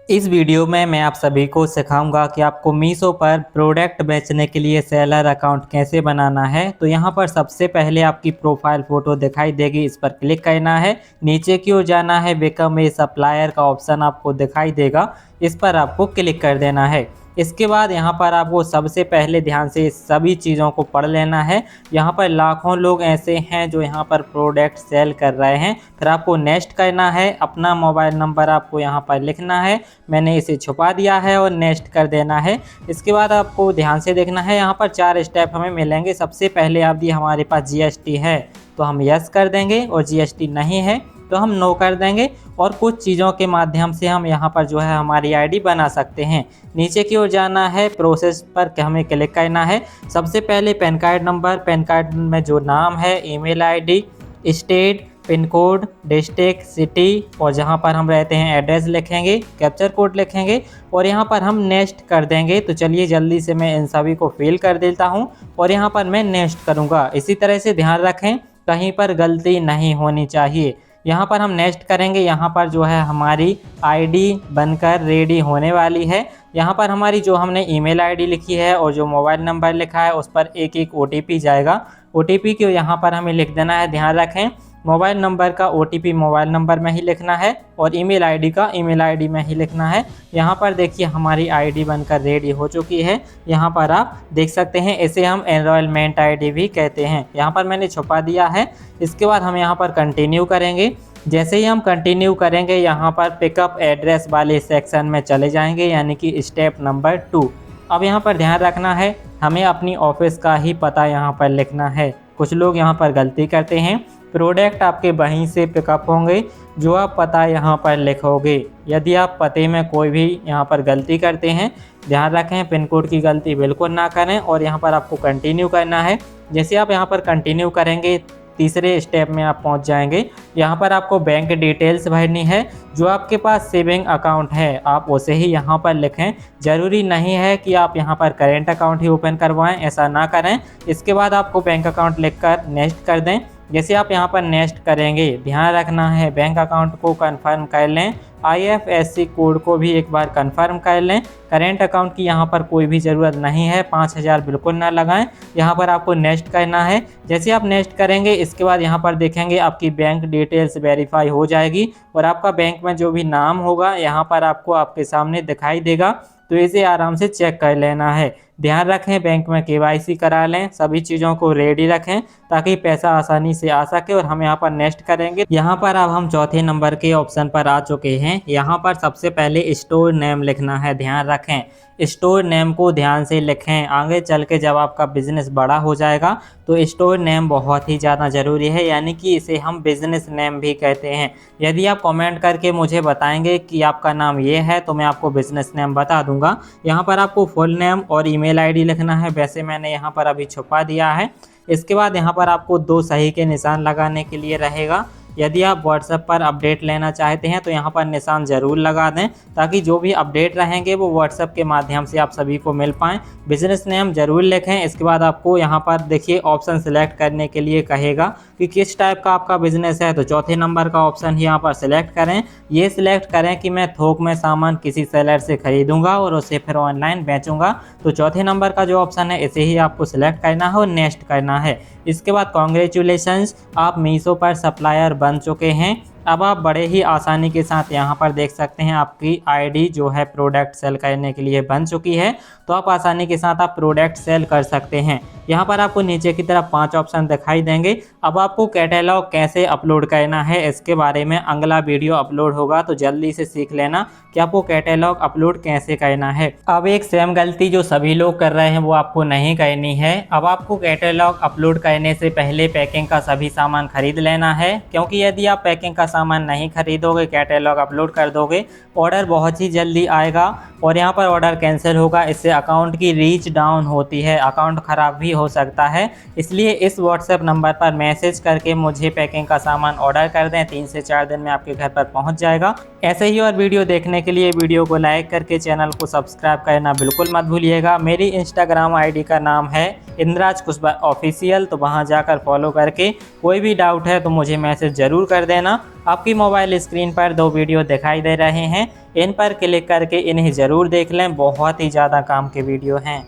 इस वीडियो में मैं आप सभी को सिखाऊंगा कि आपको मीशो पर प्रोडक्ट बेचने के लिए सेलर अकाउंट कैसे बनाना है। तो यहाँ पर सबसे पहले आपकी प्रोफाइल फ़ोटो दिखाई देगी, इस पर क्लिक करना है। नीचे की ओर जाना है, बिकम ए सप्लायर का ऑप्शन आपको दिखाई देगा, इस पर आपको क्लिक कर देना है। इसके बाद यहाँ पर आपको सबसे पहले ध्यान से सभी चीज़ों को पढ़ लेना है। यहाँ पर लाखों लोग ऐसे हैं जो यहाँ पर प्रोडक्ट सेल कर रहे हैं। फिर आपको नेक्स्ट करना है, अपना मोबाइल नंबर आपको यहाँ पर लिखना है। मैंने इसे छुपा दिया है और नेक्स्ट कर देना है। इसके बाद आपको ध्यान से देखना है, यहाँ पर 4 स्टेप हमें मिलेंगे। सबसे पहले आप दी हमारे पास जीएसटी है तो हम यस कर देंगे, और जीएसटी नहीं है तो हम नो कर देंगे। और कुछ चीज़ों के माध्यम से हम यहाँ पर जो है हमारी आईडी बना सकते हैं। नीचे की ओर जाना है, प्रोसेस पर हमें क्लिक करना है। सबसे पहले pan card number, pan card में जो नाम है, email ID, state, pin code, district, city और जहाँ पर हम रहते हैं एड्रेस लिखेंगे, कैप्चर कोड लिखेंगे और यहाँ पर हम नेक्स्ट कर देंगे। तो चलिए जल्दी से मैं इन सभी को फिल कर देता हूँ और यहाँ पर मैं नेक्स्ट करूँगा। इसी तरह से ध्यान रखें कहीं पर गलती नहीं होनी चाहिए। यहाँ पर हम नेक्स्ट करेंगे, यहाँ पर जो है हमारी आईडी बनकर रेडी होने वाली है। यहाँ पर हमारी जो हमने ईमेल आईडी लिखी है और जो मोबाइल नंबर लिखा है उस पर एक एक ओटीपी जाएगा। ओटीपी को यहाँ पर हमें लिख देना है। ध्यान रखें मोबाइल नंबर का ओटीपी मोबाइल नंबर में ही लिखना है और ईमेल आईडी का ईमेल आईडी में ही लिखना है। यहाँ पर देखिए हमारी आईडी बनकर रेडी हो चुकी है। यहाँ पर आप देख सकते हैं, इसे हम एनरोलमेंट आईडी भी कहते हैं। यहाँ पर मैंने छुपा दिया है। इसके बाद हम यहाँ पर कंटिन्यू करेंगे। जैसे ही हम कंटिन्यू करेंगे यहाँ पर पिकअप एड्रेस वाले सेक्शन में चले जाएंगे, यानी कि स्टेप नंबर 2। अब यहाँ पर ध्यान रखना है, हमें अपनी ऑफिस का ही पता यहाँ पर लिखना है। कुछ लोग यहाँ पर गलती करते हैं, प्रोडक्ट आपके वहीं से पिकअप होंगे जो आप पता यहाँ पर लिखोगे। यदि आप पते में कोई भी यहाँ पर गलती करते हैं, ध्यान रखें पिन कोड की गलती बिल्कुल ना करें और यहाँ पर आपको कंटिन्यू करना है। जैसे आप यहाँ पर कंटिन्यू करेंगे, तीसरे स्टेप में आप पहुँच जाएंगे। यहाँ पर आपको बैंक डिटेल्स भरनी है। जो आपके पास सेविंग अकाउंट है आप उसे ही यहाँ पर लिखें। ज़रूरी नहीं है कि आप यहाँ पर करेंट अकाउंट ही ओपन करवाएं, ऐसा ना करें। इसके बाद आपको बैंक अकाउंट लिखकर नेक्स्ट कर दें। जैसे आप यहाँ पर नेक्स्ट करेंगे, ध्यान रखना है बैंक अकाउंट को कंफर्म कर लें, आईएफएससी कोड को भी एक बार कंफर्म कर लें। करेंट अकाउंट की यहाँ पर कोई भी ज़रूरत नहीं है, 5000 बिल्कुल ना लगाएं। यहाँ पर आपको नेक्स्ट करना है। जैसे आप नेक्स्ट करेंगे इसके बाद यहाँ पर देखेंगे आपकी बैंक डिटेल्स वेरीफाई हो जाएगी और आपका बैंक में जो भी नाम होगा यहाँ पर आपको आपके सामने दिखाई देगा। तो इसे आराम से चेक कर लेना है। ध्यान रखें बैंक में केवाईसी करा लें, सभी चीज़ों को रेडी रखें ताकि पैसा आसानी से आ सके। और हम यहाँ पर नेक्स्ट करेंगे। यहाँ पर अब हम चौथे नंबर के ऑप्शन पर आ चुके हैं। यहाँ पर सबसे पहले स्टोर नेम लिखना है। ध्यान रखें स्टोर नेम को ध्यान से लिखें। आगे चल के जब आपका बिजनेस बड़ा हो जाएगा तो स्टोर नेम बहुत ही ज़्यादा ज़रूरी है, यानी कि इसे हम बिजनेस नेम भी कहते हैं। यदि आप कमेंट करके मुझे बताएंगे कि आपका नाम ये है तो मैं आपको बिजनेस नेम बता दूंगा। यहाँ पर आपको फुल नेम और ईमेल आईडी लिखना है, वैसे मैंने यहाँ पर अभी छुपा दिया है। इसके बाद यहाँ पर आपको 2 सही के निशान लगाने के लिए रहेगा। यदि आप व्हाट्सएप पर अपडेट लेना चाहते हैं तो यहाँ पर निशान ज़रूर लगा दें ताकि जो भी अपडेट रहेंगे वो व्हाट्सएप के माध्यम से आप सभी को मिल पाएँ। बिजनेस नेम ज़रूर लिखें। इसके बाद आपको यहाँ पर देखिए ऑप्शन सेलेक्ट करने के लिए कहेगा कि किस टाइप का आपका बिजनेस है, तो चौथे नंबर का ऑप्शन यहाँ पर सिलेक्ट करें। ये सिलेक्ट करें कि मैं थोक में सामान किसी सेलर से खरीदूंगा और उसे फिर ऑनलाइन बेचूंगा। तो चौथे नंबर का जो ऑप्शन है इसे ही आपको सिलेक्ट करना है और नेक्स्ट करना है। इसके बाद कॉन्ग्रेचुलेशंस, आप मीशो पर सप्लायर बन चुके हैं। अब आप बड़े ही आसानी के साथ यहाँ पर देख सकते हैं आपकी आईडी जो है प्रोडक्ट सेल करने के लिए बन चुकी है। तो आप आसानी के साथ आप प्रोडक्ट सेल कर सकते हैं। यहाँ पर आपको नीचे की तरफ 5 ऑप्शन दिखाई देंगे। अब आपको कैटलॉग कैसे अपलोड करना है इसके बारे में अगला वीडियो अपलोड होगा, तो जल्दी से सीख लेना कि आपको कैटलॉग अपलोड कैसे करना है। अब एक सेम गलती जो सभी लोग कर रहे हैं वो आपको नहीं करनी है। अब आपको कैटलॉग अपलोड करने से पहले पैकिंग का सभी सामान खरीद लेना है, क्योंकि यदि आप पैकिंग का सामान नहीं खरीदोगे, कैटलॉग अपलोड कर दोगे, ऑर्डर बहुत ही जल्दी आएगा और यहाँ पर ऑर्डर कैंसिल होगा। इससे अकाउंट की रीच डाउन होती है, अकाउंट ख़राब भी हो सकता है। इसलिए इस व्हाट्सएप नंबर पर मैसेज करके मुझे पैकिंग का सामान ऑर्डर कर दें, 3 से 4 दिन में आपके घर पर पहुँच जाएगा। ऐसे ही और वीडियो देखने के लिए वीडियो को लाइक करके चैनल को सब्सक्राइब करना बिल्कुल मत भूलिएगा। मेरी इंस्टाग्राम आईडी का नाम है इंद्राज कुशवाहा ऑफिशियल, तो वहां जाकर फॉलो करके कोई भी डाउट है तो मुझे मैसेज ज़रूर कर देना। आपकी मोबाइल स्क्रीन पर 2 वीडियो दिखाई दे रहे हैं, इन पर क्लिक करके इन्हें ज़रूर देख लें, बहुत ही ज़्यादा काम के वीडियो हैं।